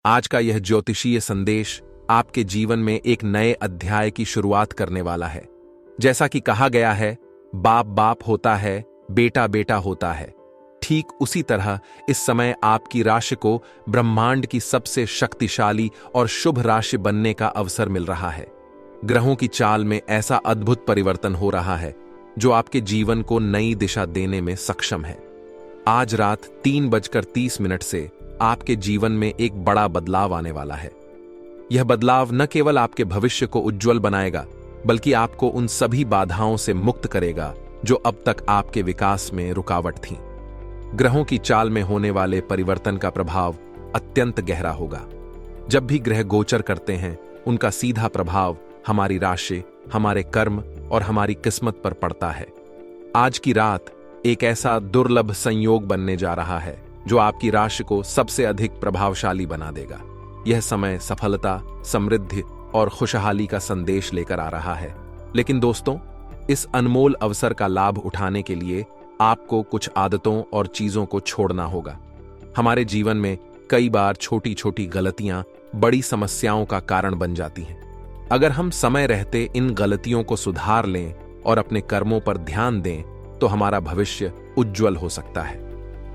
आज का यह ज्योतिषीय संदेश आपके जीवन में एक नए अध्याय की शुरुआत करने वाला है। जैसा कि कहा गया है, बाप बाप होता है, बेटा बेटा होता है। ठीक उसी तरह इस समय आपकी राशि को ब्रह्मांड की सबसे शक्तिशाली और शुभ राशि बनने का अवसर मिल रहा है। ग्रहों की चाल में ऐसा अद्भुत परिवर्तन हो रहा है जो आपके जीवन को नई दिशा देने में सक्षम है। आज रात 3:30 से आपके जीवन में एक बड़ा बदलाव आने वाला है। यह बदलाव न केवल आपके भविष्य को उज्जवल बनाएगा, बल्कि आपको उन सभी बाधाओं से मुक्त करेगा जो अब तक आपके विकास में रुकावट थीं। ग्रहों की चाल में होने वाले परिवर्तन का प्रभाव अत्यंत गहरा होगा। जब भी ग्रह गोचर करते हैं, उनका सीधा प्रभाव हमारी राशि, हमारे कर्म और हमारी किस्मत पर पड़ता है। आज की रात एक ऐसा दुर्लभ संयोग बनने जा रहा है जो आपकी राशि को सबसे अधिक प्रभावशाली बना देगा। यह समय सफलता, समृद्धि और खुशहाली का संदेश लेकर आ रहा है। लेकिन दोस्तों, इस अनमोल अवसर का लाभ उठाने के लिए आपको कुछ आदतों और चीजों को छोड़ना होगा। हमारे जीवन में कई बार छोटी छोटी गलतियां बड़ी समस्याओं का कारण बन जाती हैं। अगर हम समय रहते इन गलतियों को सुधार लें और अपने कर्मों पर ध्यान दें, तो हमारा भविष्य उज्जवल हो सकता है।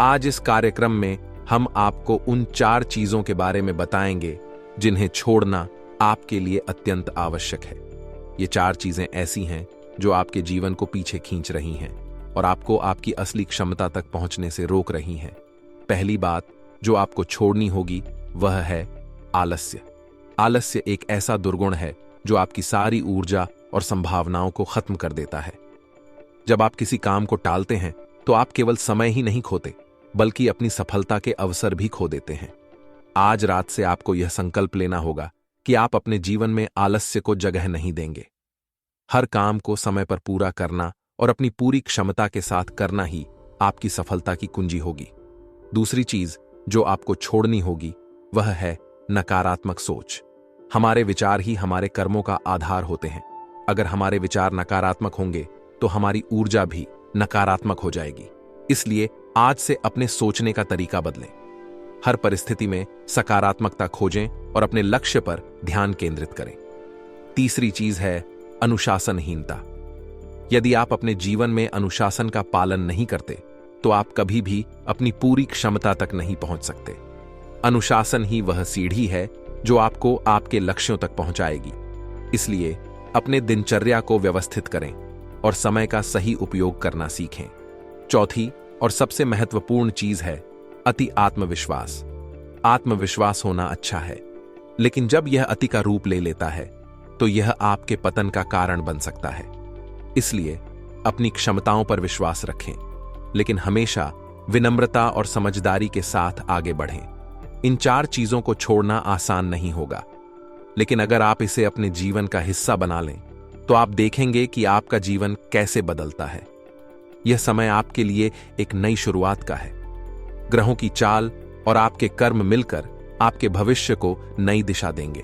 आज इस कार्यक्रम में हम आपको उन 4 चीजों के बारे में बताएंगे जिन्हें छोड़ना आपके लिए अत्यंत आवश्यक है। ये 4 चीजें ऐसी हैं जो आपके जीवन को पीछे खींच रही हैं और आपको आपकी असली क्षमता तक पहुंचने से रोक रही हैं। पहली बात जो आपको छोड़नी होगी वह है आलस्य। आलस्य एक ऐसा दुर्गुण है जो आपकी सारी ऊर्जा और संभावनाओं को खत्म कर देता है। जब आप किसी काम को टालते हैं तो आप केवल समय ही नहीं खोते, बल्कि अपनी सफलता के अवसर भी खो देते हैं। आज रात से आपको यह संकल्प लेना होगा कि आप अपने जीवन में आलस्य को जगह नहीं देंगे। हर काम को समय पर पूरा करना और अपनी पूरी क्षमता के साथ करना ही आपकी सफलता की कुंजी होगी। दूसरी चीज जो आपको छोड़नी होगी वह है नकारात्मक सोच। हमारे विचार ही हमारे कर्मों का आधार होते हैं। अगर हमारे विचार नकारात्मक होंगे तो हमारी ऊर्जा भी नकारात्मक हो जाएगी। इसलिए आज से अपने सोचने का तरीका बदलें। हर परिस्थिति में सकारात्मकता खोजें और अपने लक्ष्य पर ध्यान केंद्रित करें। तीसरी चीज है अनुशासनहीनता। यदि आप अपने जीवन में अनुशासन का पालन नहीं करते, तो आप कभी भी अपनी पूरी क्षमता तक नहीं पहुंच सकते। अनुशासन ही वह सीढ़ी है जो आपको आपके लक्ष्यों तक पहुंचाएगी। इसलिए अपने दिनचर्या को व्यवस्थित करें और समय का सही उपयोग करना सीखें। चौथी और सबसे महत्वपूर्ण चीज है अति आत्मविश्वास। आत्मविश्वास होना अच्छा है, लेकिन जब यह अति का रूप ले लेता है तो यह आपके पतन का कारण बन सकता है। इसलिए अपनी क्षमताओं पर विश्वास रखें, लेकिन हमेशा विनम्रता और समझदारी के साथ आगे बढ़ें। इन 4 चीजों को छोड़ना आसान नहीं होगा, लेकिन अगर आप इसे अपने जीवन का हिस्सा बना लें तो आप देखेंगे कि आपका जीवन कैसे बदलता है। यह समय आपके लिए एक नई शुरुआत का है। ग्रहों की चाल और आपके कर्म मिलकर आपके भविष्य को नई दिशा देंगे।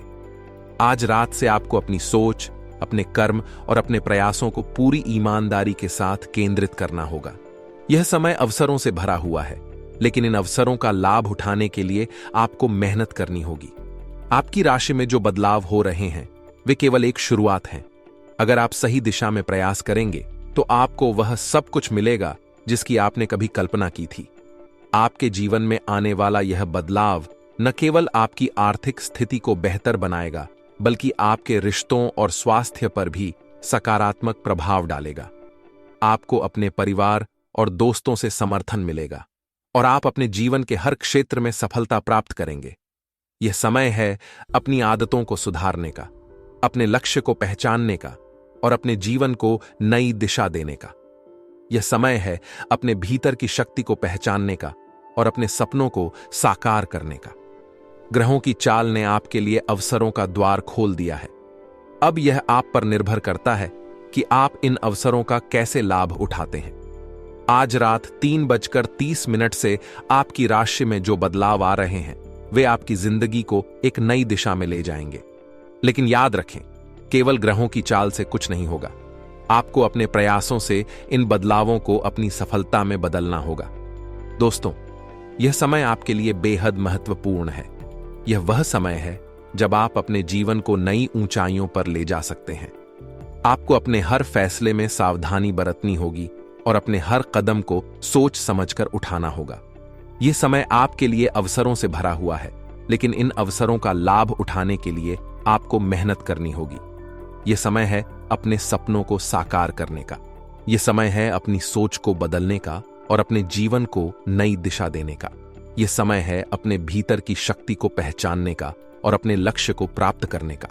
आज रात से आपको अपनी सोच, अपने कर्म और अपने प्रयासों को पूरी ईमानदारी के साथ केंद्रित करना होगा। यह समय अवसरों से भरा हुआ है, लेकिन इन अवसरों का लाभ उठाने के लिए आपको मेहनत करनी होगी। आपकी राशि में जो बदलाव हो रहे हैं वे केवल एक शुरुआत हैं। अगर आप सही दिशा में प्रयास करेंगे तो आपको वह सब कुछ मिलेगा जिसकी आपने कभी कल्पना की थी। आपके जीवन में आने वाला यह बदलाव न केवल आपकी आर्थिक स्थिति को बेहतर बनाएगा, बल्कि आपके रिश्तों और स्वास्थ्य पर भी सकारात्मक प्रभाव डालेगा। आपको अपने परिवार और दोस्तों से समर्थन मिलेगा और आप अपने जीवन के हर क्षेत्र में सफलता प्राप्त करेंगे। यह समय है अपनी आदतों को सुधारने का, अपने लक्ष्य को पहचानने का और अपने जीवन को नई दिशा देने का। यह समय है अपने भीतर की शक्ति को पहचानने का और अपने सपनों को साकार करने का। ग्रहों की चाल ने आपके लिए अवसरों का द्वार खोल दिया है। अब यह आप पर निर्भर करता है कि आप इन अवसरों का कैसे लाभ उठाते हैं। आज रात 3:30 से आपकी राशि में जो बदलाव आ रहे हैं वे आपकी जिंदगी को एक नई दिशा में ले जाएंगे। लेकिन याद रखें, केवल ग्रहों की चाल से कुछ नहीं होगा। आपको अपने प्रयासों से इन बदलावों को अपनी सफलता में बदलना होगा। दोस्तों, यह समय आपके लिए बेहद महत्वपूर्ण है। यह वह समय है जब आप अपने जीवन को नई ऊंचाइयों पर ले जा सकते हैं। आपको अपने हर फैसले में सावधानी बरतनी होगी और अपने हर कदम को सोच समझकर उठाना होगा। यह समय आपके लिए अवसरों से भरा हुआ है, लेकिन इन अवसरों का लाभ उठाने के लिए आपको मेहनत करनी होगी। यह समय है अपने सपनों को साकार करने का। यह समय है अपनी सोच को बदलने का और अपने जीवन को नई दिशा देने का। यह समय है अपने भीतर की शक्ति को पहचानने का और अपने लक्ष्य को प्राप्त करने का।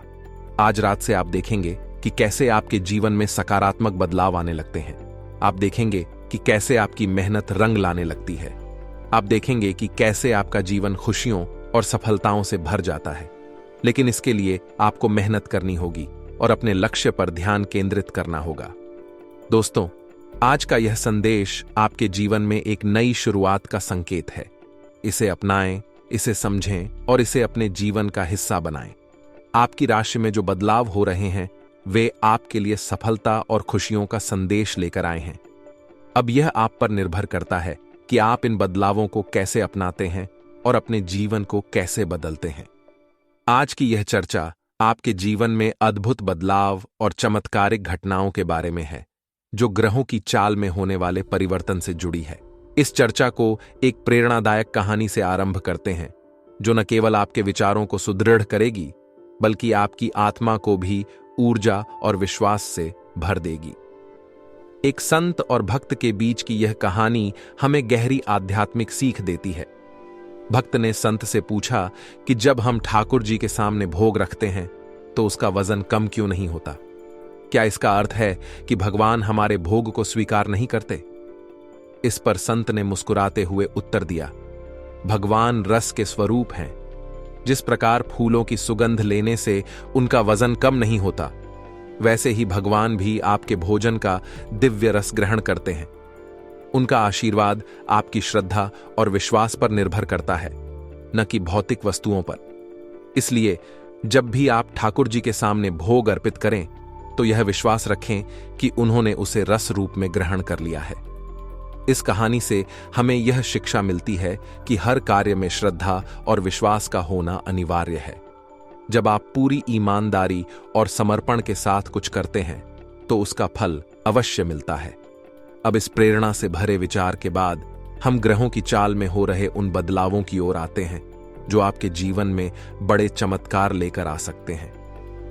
आज रात से आप देखेंगे कि कैसे आपके जीवन में सकारात्मक बदलाव आने लगते हैं। आप देखेंगे कि कैसे आपकी मेहनत रंग लाने लगती है। आप देखेंगे कि कैसे आपका जीवन खुशियों और सफलताओं से भर जाता है। लेकिन इसके लिए आपको मेहनत करनी होगी और अपने लक्ष्य पर ध्यान केंद्रित करना होगा। दोस्तों, आज का यह संदेश आपके जीवन में एक नई शुरुआत का संकेत है। इसे अपनाएं, इसे समझें और इसे अपने जीवन का हिस्सा बनाएं। आपकी राशि में जो बदलाव हो रहे हैं वे आपके लिए सफलता और खुशियों का संदेश लेकर आए हैं। अब यह आप पर निर्भर करता है कि आप इन बदलावों को कैसे अपनाते हैं और अपने जीवन को कैसे बदलते हैं। आज की यह चर्चा आपके जीवन में अद्भुत बदलाव और चमत्कारिक घटनाओं के बारे में है, जो ग्रहों की चाल में होने वाले परिवर्तन से जुड़ी है। इस चर्चा को एक प्रेरणादायक कहानी से आरंभ करते हैं, जो न केवल आपके विचारों को सुदृढ़ करेगी, बल्कि आपकी आत्मा को भी ऊर्जा और विश्वास से भर देगी। एक संत और भक्त के बीच की यह कहानी हमें गहरी आध्यात्मिक सीख देती है। भक्त ने संत से पूछा कि जब हम ठाकुर जी के सामने भोग रखते हैं तो उसका वजन कम क्यों नहीं होता? क्या इसका अर्थ है कि भगवान हमारे भोग को स्वीकार नहीं करते? इस पर संत ने मुस्कुराते हुए उत्तर दिया, भगवान रस के स्वरूप हैं। जिस प्रकार फूलों की सुगंध लेने से उनका वजन कम नहीं होता, वैसे ही भगवान भी आपके भोजन का दिव्य रस ग्रहण करते हैं। उनका आशीर्वाद आपकी श्रद्धा और विश्वास पर निर्भर करता है, न कि भौतिक वस्तुओं पर। इसलिए जब भी आप ठाकुर जी के सामने भोग अर्पित करें तो यह विश्वास रखें कि उन्होंने उसे रस रूप में ग्रहण कर लिया है। इस कहानी से हमें यह शिक्षा मिलती है कि हर कार्य में श्रद्धा और विश्वास का होना अनिवार्य है। जब आप पूरी ईमानदारी और समर्पण के साथ कुछ करते हैं तो उसका फल अवश्य मिलता है। अब इस प्रेरणा से भरे विचार के बाद हम ग्रहों की चाल में हो रहे उन बदलावों की ओर आते हैं जो आपके जीवन में बड़े चमत्कार लेकर आ सकते हैं।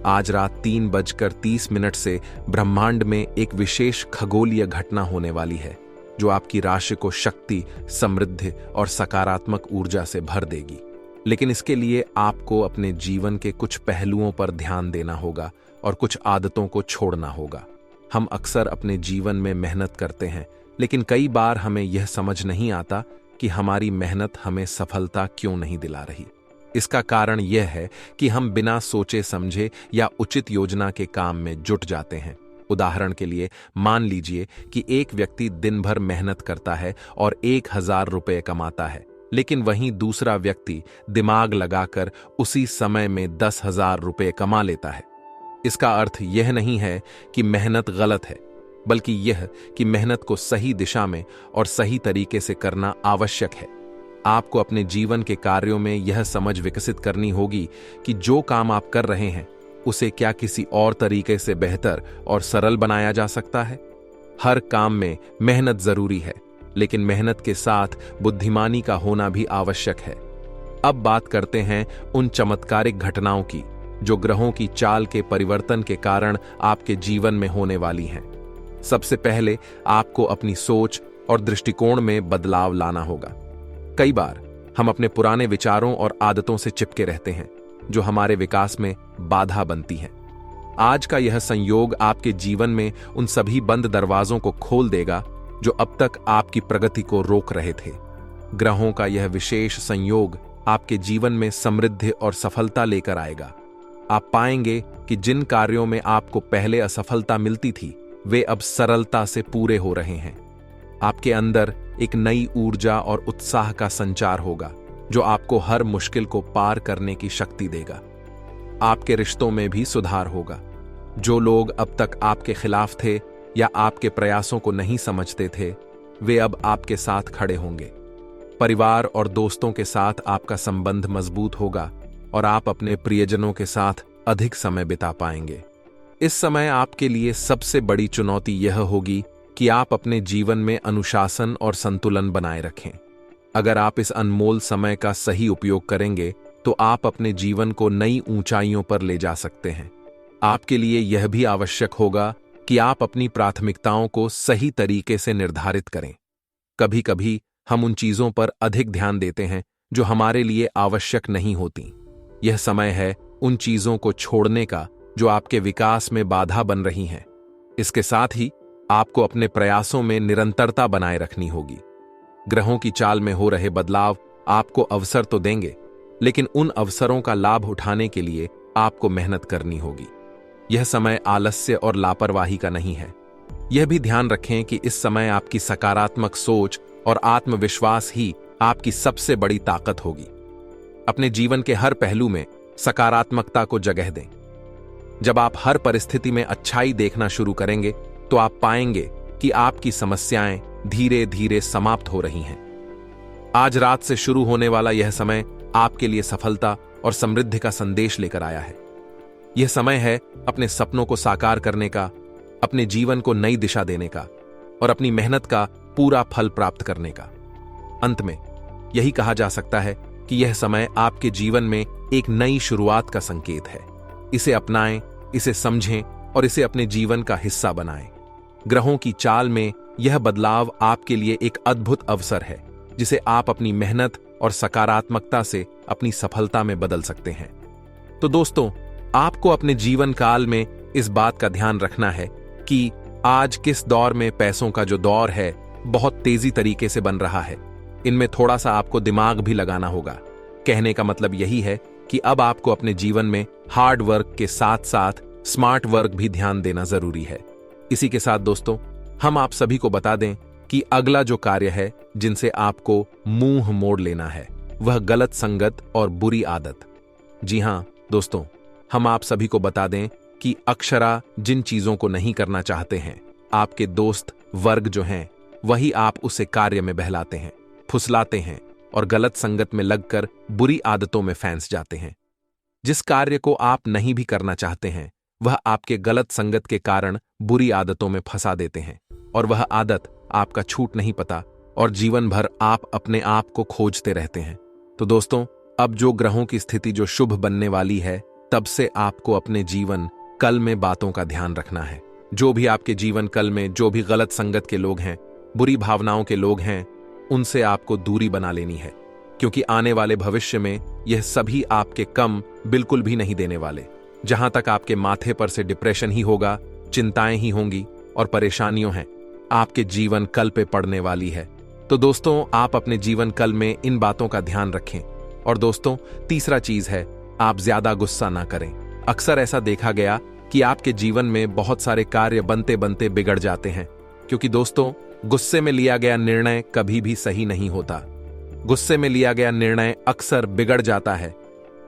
आज रात 3:30 से ब्रह्मांड में एक विशेष खगोलीय घटना होने वाली है, जो आपकी राशि को शक्ति, समृद्धि और सकारात्मक ऊर्जा से भर देगी। लेकिन इसके लिए आपको अपने जीवन के कुछ पहलुओं पर ध्यान देना होगा और कुछ आदतों को छोड़ना होगा। हम अक्सर अपने जीवन में मेहनत करते हैं, लेकिन कई बार हमें यह समझ नहीं आता कि हमारी मेहनत हमें सफलता क्यों नहीं दिला रही। इसका कारण यह है कि हम बिना सोचे समझे या उचित योजना के काम में जुट जाते हैं। उदाहरण के लिए मान लीजिए कि एक व्यक्ति दिन भर मेहनत करता है और 1000 रुपये कमाता है, लेकिन वहीं दूसरा व्यक्ति दिमाग लगाकर उसी समय में 10,000 रुपये कमा लेता है। इसका अर्थ यह नहीं है कि मेहनत गलत है, बल्कि यह कि मेहनत को सही दिशा में और सही तरीके से करना आवश्यक है। आपको अपने जीवन के कार्यों में यह समझ विकसित करनी होगी कि जो काम आप कर रहे हैं उसे क्या किसी और तरीके से बेहतर और सरल बनाया जा सकता है। हर काम में मेहनत जरूरी है, लेकिन मेहनत के साथ बुद्धिमानी का होना भी आवश्यक है। अब बात करते हैं उन चमत्कारिक घटनाओं की जो ग्रहों की चाल के परिवर्तन के कारण आपके जीवन में होने वाली हैं। सबसे पहले आपको अपनी सोच और दृष्टिकोण में बदलाव लाना होगा। कई बार हम अपने पुराने विचारों और आदतों से चिपके रहते हैं, जो हमारे विकास में बाधा बनती हैं। आज का यह संयोग आपके जीवन में उन सभी बंद दरवाजों को खोल देगा जो अब तक आपकी प्रगति को रोक रहे थे। ग्रहों का यह विशेष संयोग आपके जीवन में समृद्धि और सफलता लेकर आएगा। आप पाएंगे कि जिन कार्यों में आपको पहले असफलता मिलती थी, वे अब सरलता से पूरे हो रहे हैं। आपके अंदर एक नई ऊर्जा और उत्साह का संचार होगा, जो आपको हर मुश्किल को पार करने की शक्ति देगा। आपके रिश्तों में भी सुधार होगा। जो लोग अब तक आपके खिलाफ थे या आपके प्रयासों को नहीं समझते थे, वे अब आपके साथ खड़े होंगे। परिवार और दोस्तों के साथ आपका संबंध मजबूत होगा, और आप अपने प्रियजनों के साथ अधिक समय बिता पाएंगे। इस समय आपके लिए सबसे बड़ी चुनौती यह होगी कि आप अपने जीवन में अनुशासन और संतुलन बनाए रखें। अगर आप इस अनमोल समय का सही उपयोग करेंगे तो आप अपने जीवन को नई ऊंचाइयों पर ले जा सकते हैं। आपके लिए यह भी आवश्यक होगा कि आप अपनी प्राथमिकताओं को सही तरीके से निर्धारित करें। कभी कभी हम उन चीजों पर अधिक ध्यान देते हैं जो हमारे लिए आवश्यक नहीं होती। यह समय है उन चीजों को छोड़ने का जो आपके विकास में बाधा बन रही हैं। इसके साथ ही आपको अपने प्रयासों में निरंतरता बनाए रखनी होगी। ग्रहों की चाल में हो रहे बदलाव आपको अवसर तो देंगे, लेकिन उन अवसरों का लाभ उठाने के लिए आपको मेहनत करनी होगी। यह समय आलस्य और लापरवाही का नहीं है। यह भी ध्यान रखें कि इस समय आपकी सकारात्मक सोच और आत्मविश्वास ही आपकी सबसे बड़ी ताकत होगी। अपने जीवन के हर पहलू में सकारात्मकता को जगह दें। जब आप हर परिस्थिति में अच्छाई देखना शुरू करेंगे तो आप पाएंगे कि आपकी समस्याएं धीरे धीरे समाप्त हो रही हैं। आज रात से शुरू होने वाला यह समय आपके लिए सफलता और समृद्धि का संदेश लेकर आया है। यह समय है अपने सपनों को साकार करने का, अपने जीवन को नई दिशा देने का और अपनी मेहनत का पूरा फल प्राप्त करने का। अंत में यही कहा जा सकता है कि यह समय आपके जीवन में एक नई शुरुआत का संकेत है। इसे अपनाएं, इसे समझें और इसे अपने जीवन का हिस्सा बनाएं। ग्रहों की चाल में यह बदलाव आपके लिए एक अद्भुत अवसर है जिसे आप अपनी मेहनत और सकारात्मकता से अपनी सफलता में बदल सकते हैं। तो दोस्तों, आपको अपने जीवन काल में इस बात का ध्यान रखना है कि आज किस दौर में पैसों का जो दौर है बहुत तेजी तरीके से बन रहा है। इनमें थोड़ा सा आपको दिमाग भी लगाना होगा। कहने का मतलब यही है कि अब आपको अपने जीवन में हार्ड वर्क के साथ साथ स्मार्ट वर्क भी ध्यान देना जरूरी है। इसी के साथ दोस्तों, हम आप सभी को बता दें कि अगला जो कार्य है जिनसे आपको मुंह मोड़ लेना है वह गलत संगत और बुरी आदत। जी हां दोस्तों, हम आप सभी को बता दें कि अक्षरा जिन चीजों को नहीं करना चाहते हैं, आपके दोस्त वर्ग जो हैं वही आप उसे कार्य में बहलाते हैं, फुसलाते हैं और गलत संगत में लगकर बुरी आदतों में फंस जाते हैं। जिस कार्य को आप नहीं भी करना चाहते हैं वह आपके गलत संगत के कारण बुरी आदतों में फंसा देते हैं और वह आदत आपका छूट नहीं पाता और जीवन भर आप अपने आप को खोजते रहते हैं। तो दोस्तों, अब जो ग्रहों की स्थिति जो शुभ बनने वाली है, तब से आपको अपने जीवन कल में बातों का ध्यान रखना है। जो भी आपके जीवन कल में जो भी गलत संगत के लोग हैं, बुरी भावनाओं के लोग हैं, उनसे आपको दूरी बना लेनी है, क्योंकि आने वाले भविष्य में यह सभी आपके कम बिल्कुल भी नहीं देने वाले। जहां तक आपके माथे पर से डिप्रेशन ही होगा, चिंताएं ही होंगी और परेशानियों हैं, आपके जीवन कल पे पड़ने वाली है। तो दोस्तों, आप अपने जीवन कल में इन बातों का ध्यान रखें। और दोस्तों, तीसरा चीज है, आप ज्यादा गुस्सा ना करें। अक्सर ऐसा देखा गया कि आपके जीवन में बहुत सारे कार्य बनते बनते बिगड़ जाते हैं, क्योंकि दोस्तों, गुस्से में लिया गया निर्णय कभी भी सही नहीं होता। गुस्से में लिया गया निर्णय अक्सर बिगड़ जाता है।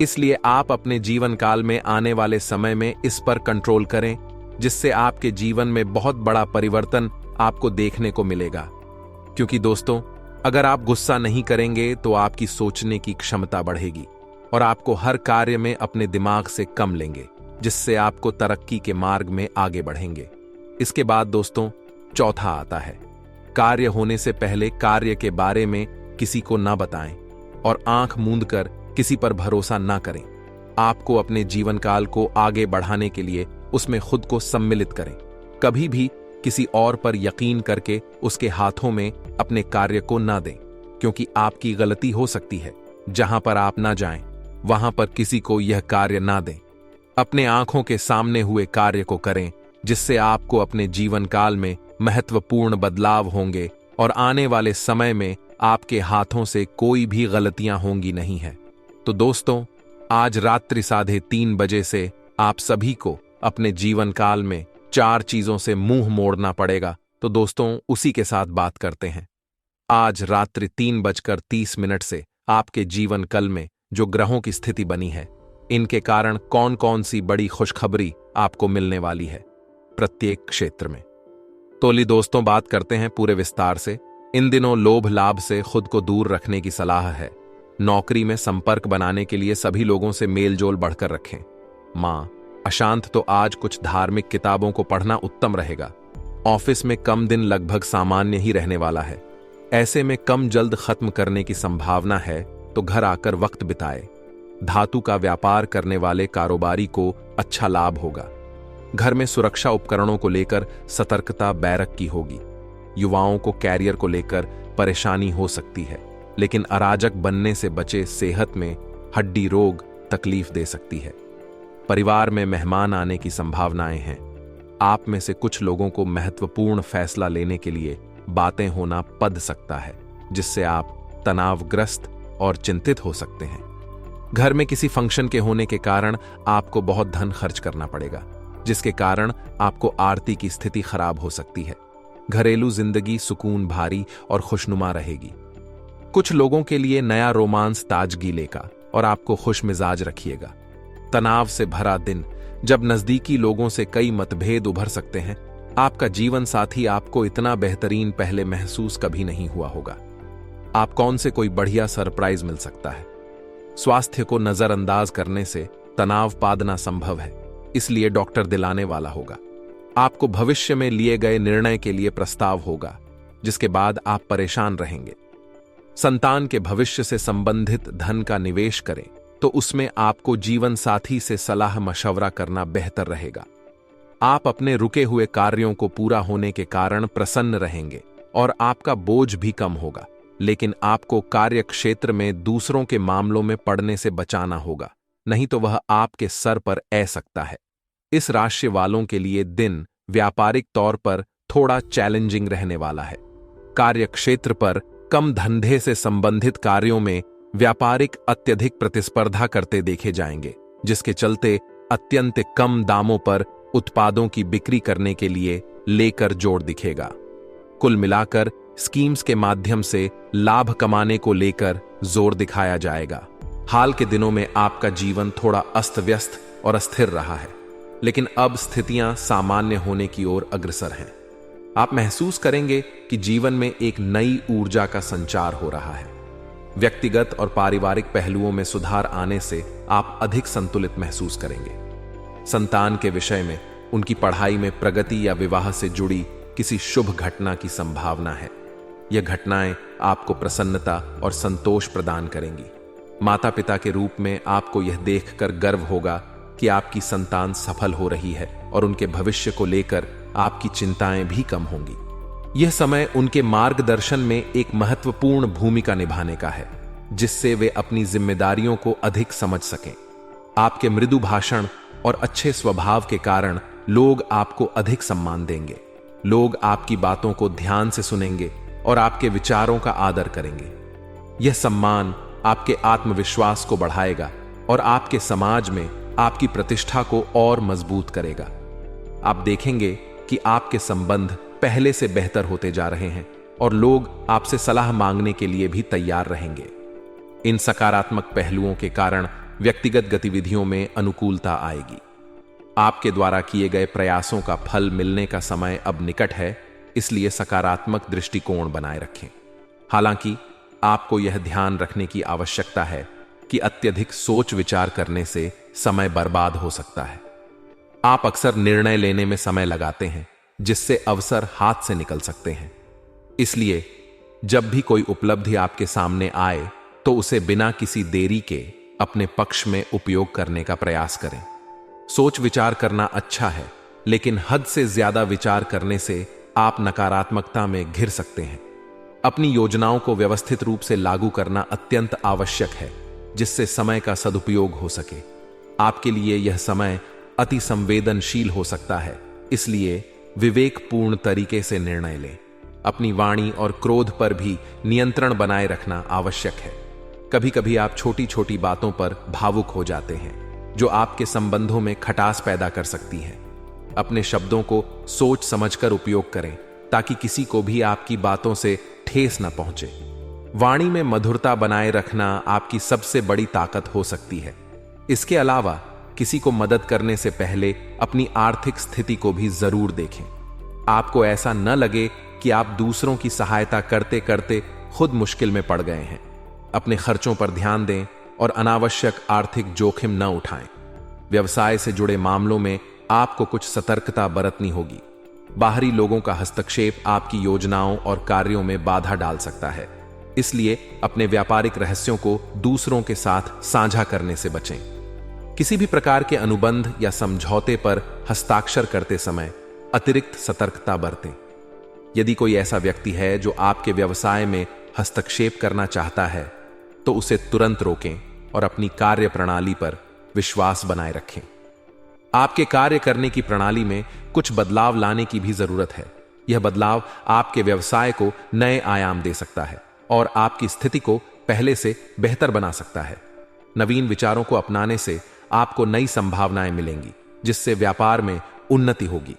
इसलिए आप अपने जीवन काल में आने वाले समय में इस पर कंट्रोल करें, जिससे आपके जीवन में बहुत बड़ा परिवर्तन आपको देखने को मिलेगा। क्योंकि दोस्तों, अगर आप गुस्सा नहीं करेंगे तो आपकी सोचने की क्षमता बढ़ेगी और आपको हर कार्य में अपने दिमाग से कम लेंगे, जिससे आपको तरक्की के मार्ग में आगे बढ़ेंगे। इसके बाद दोस्तों, चौथा आता है, कार्य होने से पहले कार्य के बारे में किसी को ना बताएं और आंख मूंद कर किसी पर भरोसा ना करें। आपको अपने जीवन काल को आगे बढ़ाने के लिए उसमें खुद को सम्मिलित करें। कभी भी किसी और पर यकीन करके उसके हाथों में अपने कार्य को ना दें, क्योंकि आपकी गलती हो सकती है। जहां पर आप ना जाएं, वहां पर किसी को यह कार्य ना दें। अपने आंखों के सामने हुए कार्य को करें, जिससे आपको अपने जीवन काल में महत्वपूर्ण बदलाव होंगे और आने वाले समय में आपके हाथों से कोई भी गलतियां होंगी नहीं है। तो दोस्तों, आज रात्रि 3:30 बजे से आप सभी को अपने जीवन काल में 4 चीजों से मुंह मोड़ना पड़ेगा। तो दोस्तों, उसी के साथ बात करते हैं। आज रात्रि 3:30 से आपके जीवन कल में जो ग्रहों की स्थिति बनी है, इनके कारण कौन कौन सी बड़ी खुशखबरी आपको मिलने वाली है प्रत्येक क्षेत्र में। तो ली दोस्तों, बात करते हैं पूरे विस्तार से। इन दिनों लोभ लाभ से खुद को दूर रखने की सलाह है। नौकरी में संपर्क बनाने के लिए सभी लोगों से मेलजोल बढ़कर रखें। माँ, अशांत तो आज कुछ धार्मिक किताबों को पढ़ना उत्तम रहेगा। ऑफिस में कम दिन लगभग सामान्य ही रहने वाला है। ऐसे में कम जल्द खत्म करने की संभावना है, तो घर आकर वक्त बिताए। धातु का व्यापार करने वाले कारोबारी को अच्छा लाभ होगा। घर में सुरक्षा उपकरणों को लेकर सतर्कता बैरक की होगी। युवाओं को कैरियर को लेकर परेशानी हो सकती है, लेकिन अराजक बनने से बचे। सेहत में हड्डी रोग तकलीफ दे सकती है। परिवार में मेहमान आने की संभावनाएं हैं। आप में से कुछ लोगों को महत्वपूर्ण फैसला लेने के लिए बातें होना पड़ सकता है, जिससे आप तनावग्रस्त और चिंतित हो सकते हैं। घर में किसी फंक्शन के होने के कारण आपको बहुत धन खर्च करना पड़ेगा, जिसके कारण आपको आर्थिक की स्थिति खराब हो सकती है। घरेलू जिंदगी सुकून भारी और खुशनुमा रहेगी। कुछ लोगों के लिए नया रोमांस ताजगी लेगा और आपको खुश मिजाज रखिएगा। तनाव से भरा दिन, जब नजदीकी लोगों से कई मतभेद उभर सकते हैं। आपका जीवन साथी आपको इतना बेहतरीन पहले महसूस कभी नहीं हुआ होगा। आप कौन से कोई बढ़िया सरप्राइज मिल सकता है। स्वास्थ्य को नजरअंदाज करने से तनाव पादना संभव है, इसलिए डॉक्टर दिलाने वाला होगा। आपको भविष्य में लिए गए निर्णय के लिए प्रस्ताव होगा, जिसके बाद आप परेशान रहेंगे। संतान के भविष्य से संबंधित धन का निवेश करें, तो उसमें आपको जीवन साथी से सलाह मशवरा करना बेहतर रहेगा। आप अपने रुके हुए कार्यों को पूरा होने के कारण प्रसन्न रहेंगे और आपका बोझ भी कम होगा, लेकिन आपको कार्य क्षेत्र में दूसरों के मामलों में पड़ने से बचाना होगा, नहीं तो वह आपके सर पर आ सकता है। इस राशि वालों के लिए दिन व्यापारिक तौर पर थोड़ा चैलेंजिंग रहने वाला है। कार्य क्षेत्र पर कम धंधे से संबंधित कार्यों में व्यापारिक अत्यधिक प्रतिस्पर्धा करते देखे जाएंगे, जिसके चलते अत्यंत कम दामों पर उत्पादों की बिक्री करने के लिए लेकर जोर दिखेगा। कुल मिलाकर स्कीम्स के माध्यम से लाभ कमाने को लेकर जोर दिखाया जाएगा। हाल के दिनों में आपका जीवन थोड़ा अस्त व्यस्त और अस्थिर रहा है, लेकिन अब स्थितियां सामान्य होने की ओर अग्रसर हैं। आप महसूस करेंगे कि जीवन में एक नई ऊर्जा का संचार हो रहा है। व्यक्तिगत और पारिवारिक पहलुओं में सुधार आने से आप अधिक संतुलित महसूस करेंगे। संतान के विषय में उनकी पढ़ाई में प्रगति या विवाह से जुड़ी किसी शुभ घटना की संभावना है। यह घटनाएं आपको प्रसन्नता और संतोष प्रदान करेंगी। माता पिता के रूप में आपको यह देखकर गर्व होगा कि आपकी संतान सफल हो रही है और उनके भविष्य को लेकर आपकी चिंताएं भी कम होंगी। यह समय उनके मार्गदर्शन में एक महत्वपूर्ण भूमिका निभाने का है, जिससे वे अपनी जिम्मेदारियों को अधिक समझ सकें। आपके मृदु भाषण और अच्छे स्वभाव के कारण लोग आपको अधिक सम्मान देंगे। लोग आपकी बातों को ध्यान से सुनेंगे और आपके विचारों का आदर करेंगे। यह सम्मान आपके आत्मविश्वास को बढ़ाएगा और आपके समाज में आपकी प्रतिष्ठा को और मजबूत करेगा। आप देखेंगे कि आपके संबंध पहले से बेहतर होते जा रहे हैं और लोग आपसे सलाह मांगने के लिए भी तैयार रहेंगे। इन सकारात्मक पहलुओं के कारण व्यक्तिगत गतिविधियों में अनुकूलता आएगी। आपके द्वारा किए गए प्रयासों का फल मिलने का समय अब निकट है, इसलिए सकारात्मक दृष्टिकोण बनाए रखें। हालांकि आपको यह ध्यान रखने की आवश्यकता है कि अत्यधिक सोच विचार करने से समय बर्बाद हो सकता है। आप अक्सर निर्णय लेने में समय लगाते हैं, जिससे अवसर हाथ से निकल सकते हैं। इसलिए जब भी कोई उपलब्धि आपके सामने आए, तो उसे बिना किसी देरी के अपने पक्ष में उपयोग करने का प्रयास करें। सोच विचार करना अच्छा है, लेकिन हद से ज्यादा विचार करने से आप नकारात्मकता में घिर सकते हैं। अपनी योजनाओं को व्यवस्थित रूप से लागू करना अत्यंत आवश्यक है, जिससे समय का सदुपयोग हो सके। आपके लिए यह समय अति संवेदनशील हो सकता है, इसलिए विवेकपूर्ण तरीके से निर्णय लें। अपनी वाणी और क्रोध पर भी नियंत्रण बनाए रखना आवश्यक है। कभी कभी आप छोटी छोटी बातों पर भावुक हो जाते हैं, जो आपके संबंधों में खटास पैदा कर सकती है। अपने शब्दों को सोच समझकर उपयोग करें, ताकि किसी को भी आपकी बातों से ठेस न पहुंचे। वाणी में मधुरता बनाए रखना आपकी सबसे बड़ी ताकत हो सकती है। इसके अलावा किसी को मदद करने से पहले अपनी आर्थिक स्थिति को भी जरूर देखें। आपको ऐसा न लगे कि आप दूसरों की सहायता करते करते खुद मुश्किल में पड़ गए हैं। अपने खर्चों पर ध्यान दें और अनावश्यक आर्थिक जोखिम न उठाएं। व्यवसाय से जुड़े मामलों में आपको कुछ सतर्कता बरतनी होगी। बाहरी लोगों का हस्तक्षेप आपकी योजनाओं और कार्यों में बाधा डाल सकता है, इसलिए अपने व्यापारिक रहस्यों को दूसरों के साथ साझा करने से बचें। किसी भी प्रकार के अनुबंध या समझौते पर हस्ताक्षर करते समय अतिरिक्त सतर्कता बरतें। यदि कोई ऐसा व्यक्ति है जो आपके व्यवसाय में हस्तक्षेप करना चाहता है, तो उसे तुरंत रोकें और अपनी कार्य प्रणाली पर विश्वास बनाए रखें। आपके कार्य करने की प्रणाली में कुछ बदलाव लाने की भी जरूरत है। यह बदलाव आपके व्यवसाय को नए आयाम दे सकता है और आपकी स्थिति को पहले से बेहतर बना सकता है। नवीन विचारों को अपनाने से आपको नई संभावनाएं मिलेंगी, जिससे व्यापार में उन्नति होगी।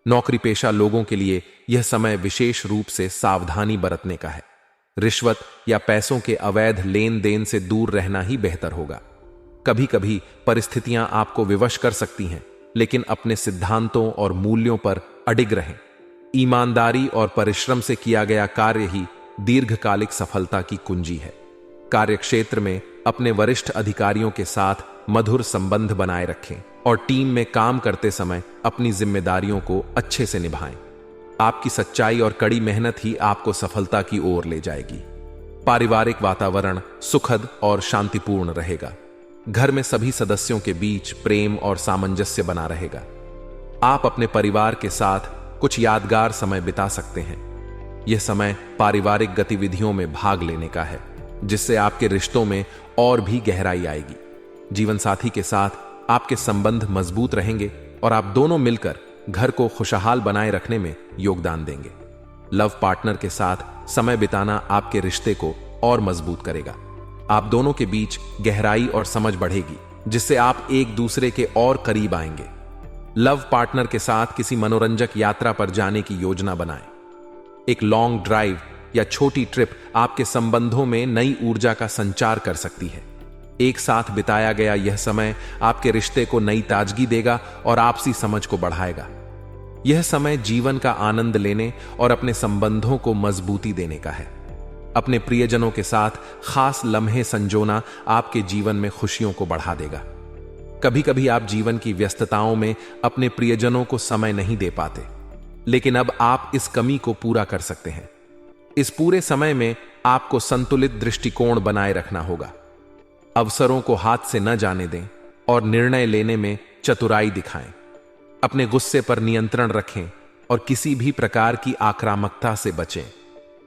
नौकरी पेशा लोगों के लिए यह समय विशेष रूप से सावधानी बरतने का है। रिश्वत या पैसों के अवैध लेन देन से दूर रहना ही बेहतर होगा। कभी कभी परिस्थितियां आपको विवश कर सकती हैं, लेकिन अपने सिद्धांतों और मूल्यों पर अडिग रहें। ईमानदारी और परिश्रम से किया गया कार्य ही दीर्घकालिक सफलता की कुंजी है। कार्यक्षेत्र में अपने वरिष्ठ अधिकारियों के साथ मधुर संबंध बनाए रखें और टीम में काम करते समय अपनी जिम्मेदारियों को अच्छे से निभाएं। आपकी सच्चाई और कड़ी मेहनत ही आपको सफलता की ओर ले जाएगी। पारिवारिक वातावरण सुखद और शांतिपूर्ण रहेगा। घर में सभी सदस्यों के बीच प्रेम और सामंजस्य बना रहेगा। आप अपने परिवार के साथ कुछ यादगार समय बिता सकते हैं। यह समय पारिवारिक गतिविधियों में भाग लेने का है, जिससे आपके रिश्तों में और भी गहराई आएगी। जीवन साथी के साथ आपके संबंध मजबूत रहेंगे और आप दोनों मिलकर घर को खुशहाल बनाए रखने में योगदान देंगे। लव पार्टनर के साथ समय बिताना आपके रिश्ते को और मजबूत करेगा। आप दोनों के बीच गहराई और समझ बढ़ेगी, जिससे आप एक दूसरे के और करीब आएंगे। लव पार्टनर के साथ किसी मनोरंजक यात्रा पर जाने की योजना बनाएं। एक लॉन्ग ड्राइव या छोटी ट्रिप आपके संबंधों में नई ऊर्जा का संचार कर सकती है। एक साथ बिताया गया यह समय आपके रिश्ते को नई ताजगी देगा और आपसी समझ को बढ़ाएगा। यह समय जीवन का आनंद लेने और अपने संबंधों को मजबूती देने का है। अपने प्रियजनों के साथ खास लम्हे संजोना आपके जीवन में खुशियों को बढ़ा देगा। कभी कभी आप जीवन की व्यस्तताओं में अपने प्रियजनों को समय नहीं दे पाते, लेकिन अब आप इस कमी को पूरा कर सकते हैं। इस पूरे समय में आपको संतुलित दृष्टिकोण बनाए रखना होगा। अवसरों को हाथ से न जाने दें और निर्णय लेने में चतुराई दिखाएं। अपने गुस्से पर नियंत्रण रखें और किसी भी प्रकार की आक्रामकता से बचें।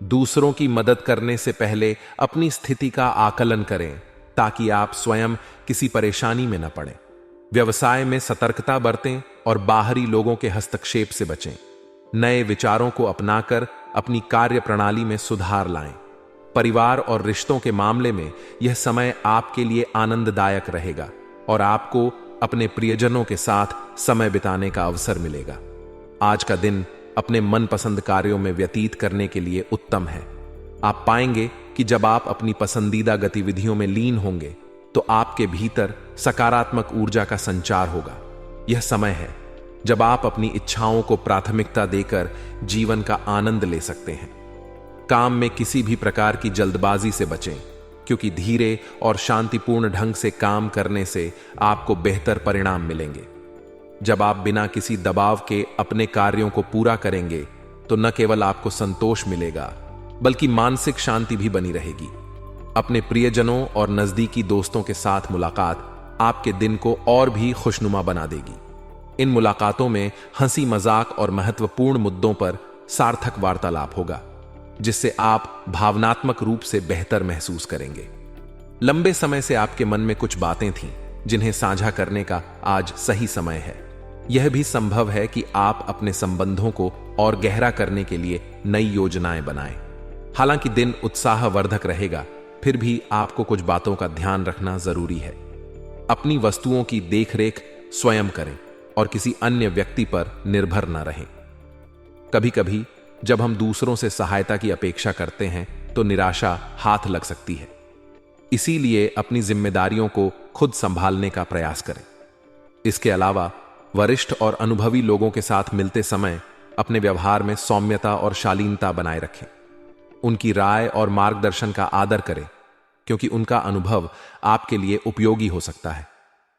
दूसरों की मदद करने से पहले अपनी स्थिति का आकलन करें, ताकि आप स्वयं किसी परेशानी में न पड़ें। व्यवसाय में सतर्कता बरतें और बाहरी लोगों के हस्तक्षेप से बचें। नए विचारों को अपनाकर अपनी कार्य प्रणाली में सुधार लाएं। परिवार और रिश्तों के मामले में यह समय आपके लिए आनंददायक रहेगा और आपको अपने प्रियजनों के साथ समय बिताने का अवसर मिलेगा। आज का दिन अपने मनपसंद कार्यों में व्यतीत करने के लिए उत्तम है। आप पाएंगे कि जब आप अपनी पसंदीदा गतिविधियों में लीन होंगे, तो आपके भीतर सकारात्मक ऊर्जा का संचार होगा। यह समय है जब आप अपनी इच्छाओं को प्राथमिकता देकर जीवन का आनंद ले सकते हैं। काम में किसी भी प्रकार की जल्दबाजी से बचें, क्योंकि धीरे और शांतिपूर्ण ढंग से काम करने से आपको बेहतर परिणाम मिलेंगे। जब आप बिना किसी दबाव के अपने कार्यों को पूरा करेंगे, तो न केवल आपको संतोष मिलेगा, बल्कि मानसिक शांति भी बनी रहेगी। अपने प्रियजनों और नजदीकी दोस्तों के साथ मुलाकात आपके दिन को और भी खुशनुमा बना देगी। इन मुलाकातों में हंसी मजाक और महत्वपूर्ण मुद्दों पर सार्थक वार्तालाप होगा, जिससे आप भावनात्मक रूप से बेहतर महसूस करेंगे। लंबे समय से आपके मन में कुछ बातें थीं, जिन्हें साझा करने का आज सही समय है। यह भी संभव है कि आप अपने संबंधों को और गहरा करने के लिए नई योजनाएं बनाएं। हालांकि दिन उत्साहवर्धक रहेगा, फिर भी आपको कुछ बातों का ध्यान रखना जरूरी है। अपनी वस्तुओं की देखरेख स्वयं करें और किसी अन्य व्यक्ति पर निर्भर न रहें। कभी कभी जब हम दूसरों से सहायता की अपेक्षा करते हैं, तो निराशा हाथ लग सकती है। इसीलिए अपनी जिम्मेदारियों को खुद संभालने का प्रयास करें। इसके अलावा वरिष्ठ और अनुभवी लोगों के साथ मिलते समय अपने व्यवहार में सौम्यता और शालीनता बनाए रखें। उनकी राय और मार्गदर्शन का आदर करें। क्योंकि उनका अनुभव आपके लिए उपयोगी हो सकता है।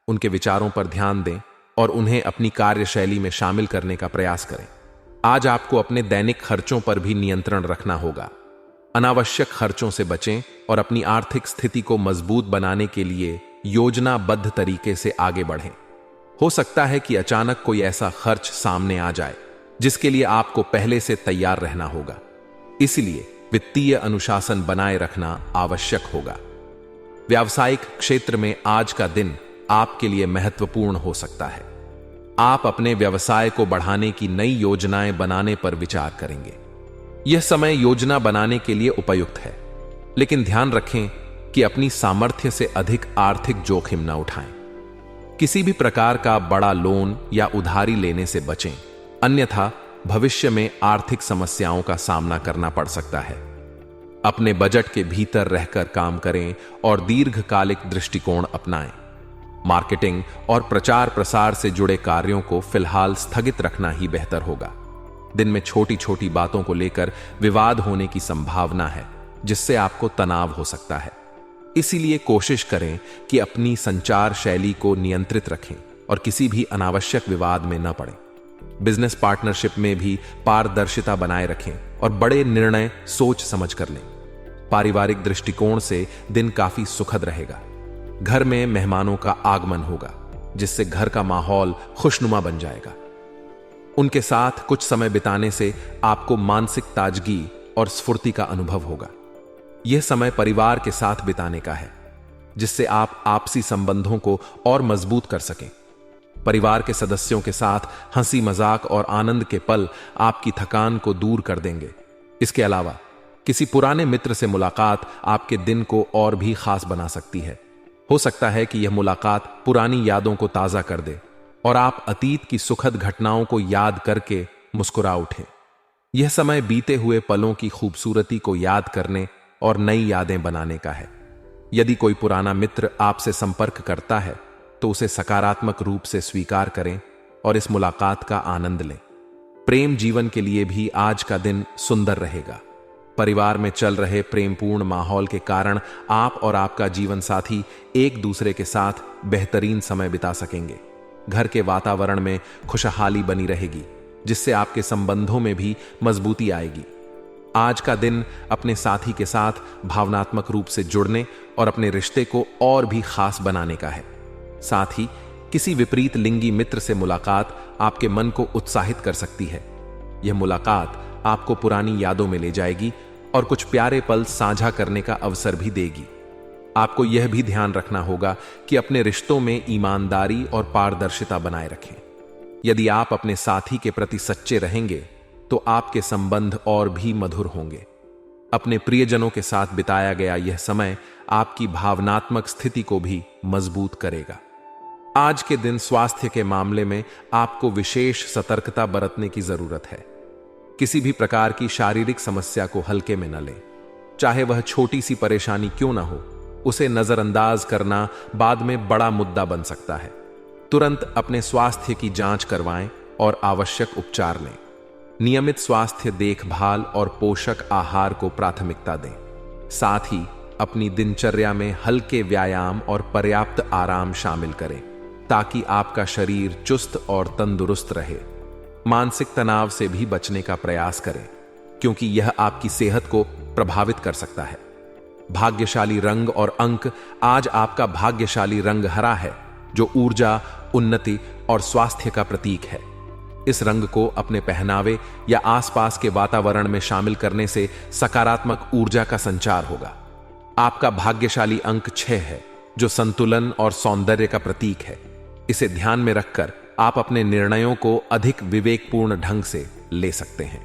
उनके विचारों पर ध्यान दें और उन्हें अपनी कार्यशैली में शामिल करने का प्रयास करें। आज आपको अपने दैनिक खर्चों पर भी नियंत्रण रखना होगा। अनावश्यक खर्चों से बचें और अपनी आर्थिक स्थिति को मजबूत बनाने के लिए योजनाबद्ध तरीके से आगे बढ़ें। हो सकता है कि अचानक कोई ऐसा खर्च सामने आ जाए जिसके लिए आपको पहले से तैयार रहना होगा। इसलिए वित्तीय अनुशासन बनाए रखना आवश्यक होगा। व्यावसायिक क्षेत्र में आज का दिन आपके लिए महत्वपूर्ण हो सकता है। आप अपने व्यवसाय को बढ़ाने की नई योजनाएं बनाने पर विचार करेंगे। यह समय योजना बनाने के लिए उपयुक्त है, लेकिन ध्यान रखें कि अपनी सामर्थ्य से अधिक आर्थिक जोखिम न उठाएं। किसी भी प्रकार का बड़ा लोन या उधारी लेने से बचें, अन्यथा भविष्य में आर्थिक समस्याओं का सामना करना पड़ सकता है। अपने बजट के भीतर रहकर काम करें और दीर्घकालिक दृष्टिकोण अपनाएं। मार्केटिंग और प्रचार प्रसार से जुड़े कार्यों को फिलहाल स्थगित रखना ही बेहतर होगा। दिन में छोटी छोटी बातों को लेकर विवाद होने की संभावना है, जिससे आपको तनाव हो सकता है। इसीलिए कोशिश करें कि अपनी संचार शैली को नियंत्रित रखें और किसी भी अनावश्यक विवाद में न पड़ें। बिजनेस पार्टनरशिप में भी पारदर्शिता बनाए रखें और बड़े निर्णय सोच समझ कर लें। पारिवारिक दृष्टिकोण से दिन काफी सुखद रहेगा। घर में मेहमानों का आगमन होगा, जिससे घर का माहौल खुशनुमा बन जाएगा। उनके साथ कुछ समय बिताने से आपको मानसिक ताजगी और स्फूर्ति का अनुभव होगा। यह समय परिवार के साथ बिताने का है, जिससे आप आपसी संबंधों को और मजबूत कर सकें। परिवार के सदस्यों के साथ हंसी मजाक और आनंद के पल आपकी थकान को दूर कर देंगे। इसके अलावा किसी पुराने मित्र से मुलाकात आपके दिन को और भी खास बना सकती है। हो सकता है कि यह मुलाकात पुरानी यादों को ताजा कर दे और आप अतीत की सुखद घटनाओं को याद करके मुस्कुरा उठें। यह समय बीते हुए पलों की खूबसूरती को याद करने और नई यादें बनाने का है। यदि कोई पुराना मित्र आपसे संपर्क करता है तो उसे सकारात्मक रूप से स्वीकार करें और इस मुलाकात का आनंद लें। प्रेम जीवन के लिए भी आज का दिन सुंदर रहेगा। परिवार में चल रहे प्रेमपूर्ण माहौल के कारण आप और आपका जीवन साथी एक दूसरे के साथ बेहतरीन समय बिता सकेंगे। घर के वातावरण में खुशहाली बनी रहेगी, जिससे आपके संबंधों में भी मजबूती आएगी। आज का दिन अपने साथी के साथ भावनात्मक रूप से जुड़ने और अपने रिश्ते को और भी खास बनाने का है। साथ ही किसी विपरीत लिंगी मित्र से मुलाकात आपके मन को उत्साहित कर सकती है। यह मुलाकात आपको पुरानी यादों में ले जाएगी और कुछ प्यारे पल साझा करने का अवसर भी देगी। आपको यह भी ध्यान रखना होगा कि अपने रिश्तों में ईमानदारी और पारदर्शिता बनाए रखें। यदि आप अपने साथी के प्रति सच्चे रहेंगे तो आपके संबंध और भी मधुर होंगे। अपने प्रियजनों के साथ बिताया गया यह समय आपकी भावनात्मक स्थिति को भी मजबूत करेगा। आज के दिन स्वास्थ्य के मामले में आपको विशेष सतर्कता बरतने की जरूरत है। किसी भी प्रकार की शारीरिक समस्या को हल्के में न लें, चाहे वह छोटी सी परेशानी क्यों ना हो। उसे नजरअंदाज करना बाद में बड़ा मुद्दा बन सकता है। तुरंत अपने स्वास्थ्य की जांच करवाएं और आवश्यक उपचार लें। नियमित स्वास्थ्य देखभाल और पोषक आहार को प्राथमिकता दें। साथ ही अपनी दिनचर्या में हल्के व्यायाम और पर्याप्त आराम शामिल करें, ताकि आपका शरीर चुस्त और तंदुरुस्त रहे। मानसिक तनाव से भी बचने का प्रयास करें, क्योंकि यह आपकी सेहत को प्रभावित कर सकता है। भाग्यशाली रंग और अंक। आज आपका भाग्यशाली रंग हरा है, जो ऊर्जा, उन्नति और स्वास्थ्य का प्रतीक है। इस रंग को अपने पहनावे या आसपास के वातावरण में शामिल करने से सकारात्मक ऊर्जा का संचार होगा। आपका भाग्यशाली अंक 6 है, जो संतुलन और सौंदर्य का प्रतीक है। इसे ध्यान में रखकर आप अपने निर्णयों को अधिक विवेकपूर्ण ढंग से ले सकते हैं।